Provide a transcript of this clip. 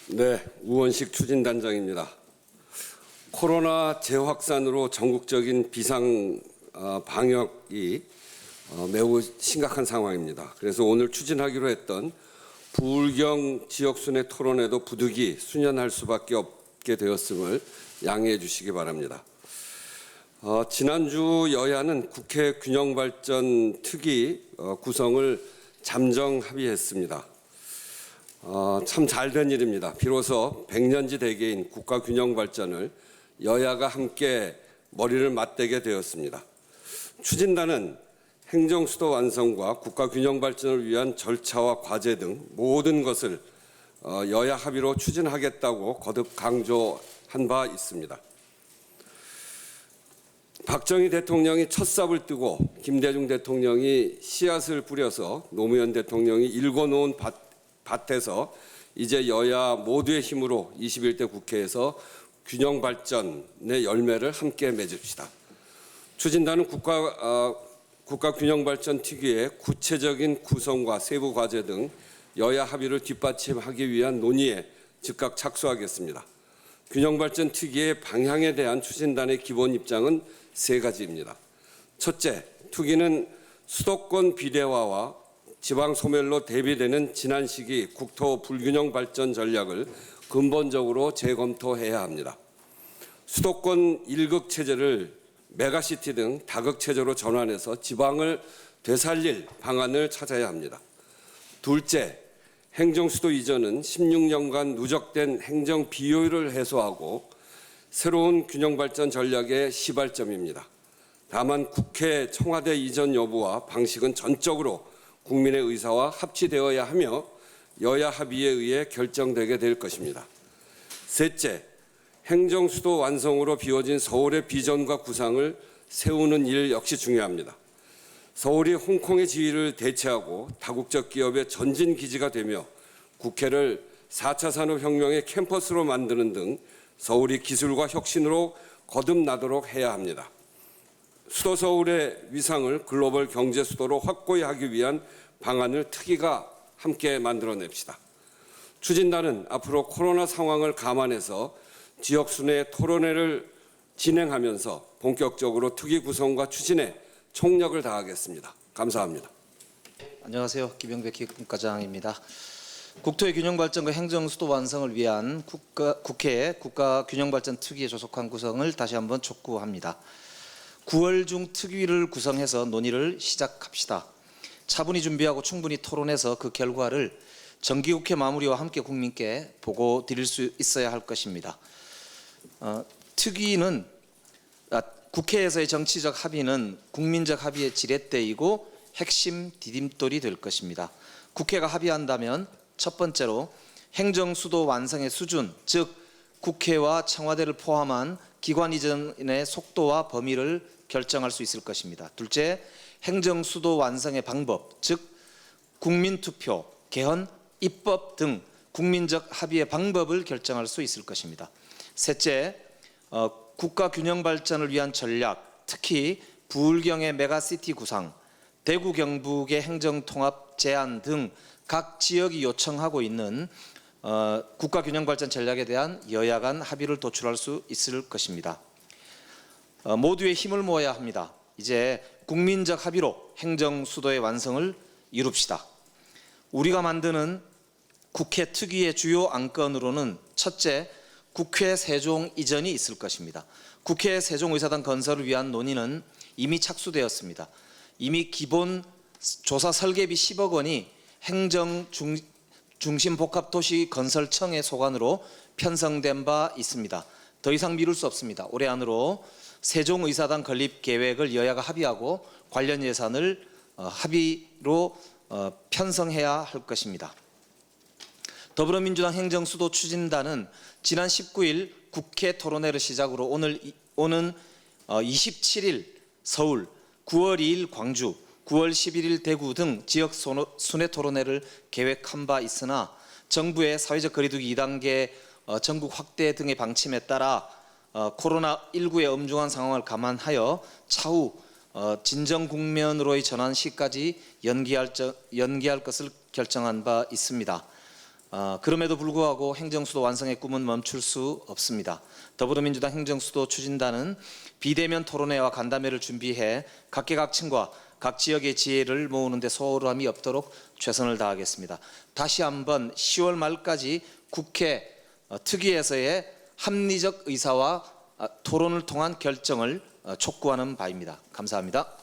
네, 우원식 추진단장입니다. 코로나 재확산으로 전국적인 비상 방역이 매우 심각한 상황입니다. 그래서 오늘 추진하기로 했던 부울경 지역순회 토론회도 부득이 수년할 수밖에 없게 되었음을 양해해 주시기 바랍니다. 지난주 여야는 국회 균형발전 특위 구성을 잠정 합의했습니다. 참 잘된 일입니다. 비로소 100년지 대계인 국가균형발전을 여야가 함께 머리를 맞대게 되었습니다. 추진단은 행정수도 완성과 국가균형발전을 위한 절차와 과제 등 모든 것을 여야 합의로 추진하겠다고 거듭 강조한 바 있습니다. 박정희 대통령이 첫삽을 뜨고 김대중 대통령이 씨앗을 뿌려서 노무현 대통령이 일궈놓은 밭에서 이제 여야 모두의 힘으로 21대 국회에서 균형발전의 열매를 함께 맺읍시다. 추진단은 국가균형발전 특위의 구체적인 구성과 세부 과제 등 여야 합의를 뒷받침하기 위한 논의에 즉각 착수하겠습니다. 균형발전 특위의 방향에 대한 추진단의 기본 입장은 세 가지입니다. 첫째, 특위는 수도권 비대화와 지방 소멸로 대비되는 지난 시기 국토 불균형 발전 전략을 근본적으로 재검토해야 합니다. 수도권 1극 체제를 메가시티 등 다극 체제로 전환해서 지방을 되살릴 방안을 찾아야 합니다. 둘째, 행정수도 이전은 16년간 누적된 행정 비효율을 해소하고 새로운 균형발전 전략의 시발점입니다. 다만 국회 청와대 이전 여부와 방식은 전적으로 국민의 의사와 합치되어야 하며 여야 합의에 의해 결정되게 될 것입니다. 셋째, 행정수도 완성으로 비워진 서울의 비전과 구상을 세우는 일 역시 중요합니다. 서울이 홍콩의 지위를 대체하고 다국적 기업의 전진 기지가 되며 국회를 4차 산업혁명의 캠퍼스로 만드는 등 서울이 기술과 혁신으로 거듭나도록 해야 합니다. 수도 서울의 위상을 글로벌 경제 수도로 확고히 하기 위한 방안을 특위가 함께 만들어냅시다. 추진단은 앞으로 코로나 상황을 감안해서 지역순회 토론회를 진행하면서 본격적으로 특위 구성과 추진에 총력을 다하겠습니다. 감사합니다. 안녕하세요. 김영배 기획분과장입니다. 국토의 균형발전과 행정수도 완성을 위한 국회 국가균형발전 특위에 소속한 구성을 다시 한번 촉구합니다. 9월 중 특위를 구성해서 논의를 시작합시다. 차분히 준비하고 충분히 토론해서 그 결과를 정기국회 마무리와 함께 국민께 보고 드릴 수 있어야 할 것입니다. 특위는 국회에서의 정치적 합의는 국민적 합의의 지렛대이고 핵심 디딤돌이 될 것입니다. 국회가 합의한다면 첫 번째로 행정수도 완성의 수준, 즉 국회와 청와대를 포함한 기관 이전의 속도와 범위를 결정할 수 있을 것입니다. 둘째, 행정수도 완성의 방법, 즉 국민투표, 개헌, 입법 등 국민적 합의의 방법을 결정할 수 있을 것입니다. 셋째, 국가균형발전을 위한 전략, 특히 부울경의 메가시티 구상, 대구 경북의 행정통합 제안 등 각 지역이 요청하고 있는 국가균형발전 전략에 대한 여야 간 합의를 도출할 수 있을 것입니다. 모두의 힘을 모아야 합니다. 이제 국민적 합의로 행정수도의 완성을 이룹시다. 우리가 만드는 국회 특위의 주요 안건으로는 첫째, 국회 세종 이전이 있을 것입니다. 국회 세종의사당 건설을 위한 논의는 이미 착수되었습니다. 이미 기본 조사 설계비 10억 원이 행정중심복합도시건설청의 소관으로 편성된 바 있습니다. 더 이상 미룰 수 없습니다. 올해 안으로 세종의사당 건립 계획을 여야가 합의하고 관련 예산을 합의로 편성해야 할 것입니다. 더불어민주당 행정수도 추진단은 지난 19일 국회 토론회를 시작으로 오는 27일 서울, 9월 2일 광주, 9월 11일 대구 등 지역 순회 토론회를 계획한 바 있으나 정부의 사회적 거리두기 2단계 전국 확대 등의 방침에 따라 코로나19의 엄중한 상황을 감안하여 차후 진정 국면으로의 전환 시까지 연기할 것을 결정한 바 있습니다. 그럼에도 불구하고 행정수도 완성의 꿈은 멈출 수 없습니다. 더불어민주당 행정수도 추진단은 비대면 토론회와 간담회를 준비해 각계각층과 각 지역의 지혜를 모으는 데 소홀함이 없도록 최선을 다하겠습니다. 다시 한번 10월 말까지 국회 특위에서의 합리적 의사와 토론을 통한 결정을 촉구하는 바입니다. 감사합니다.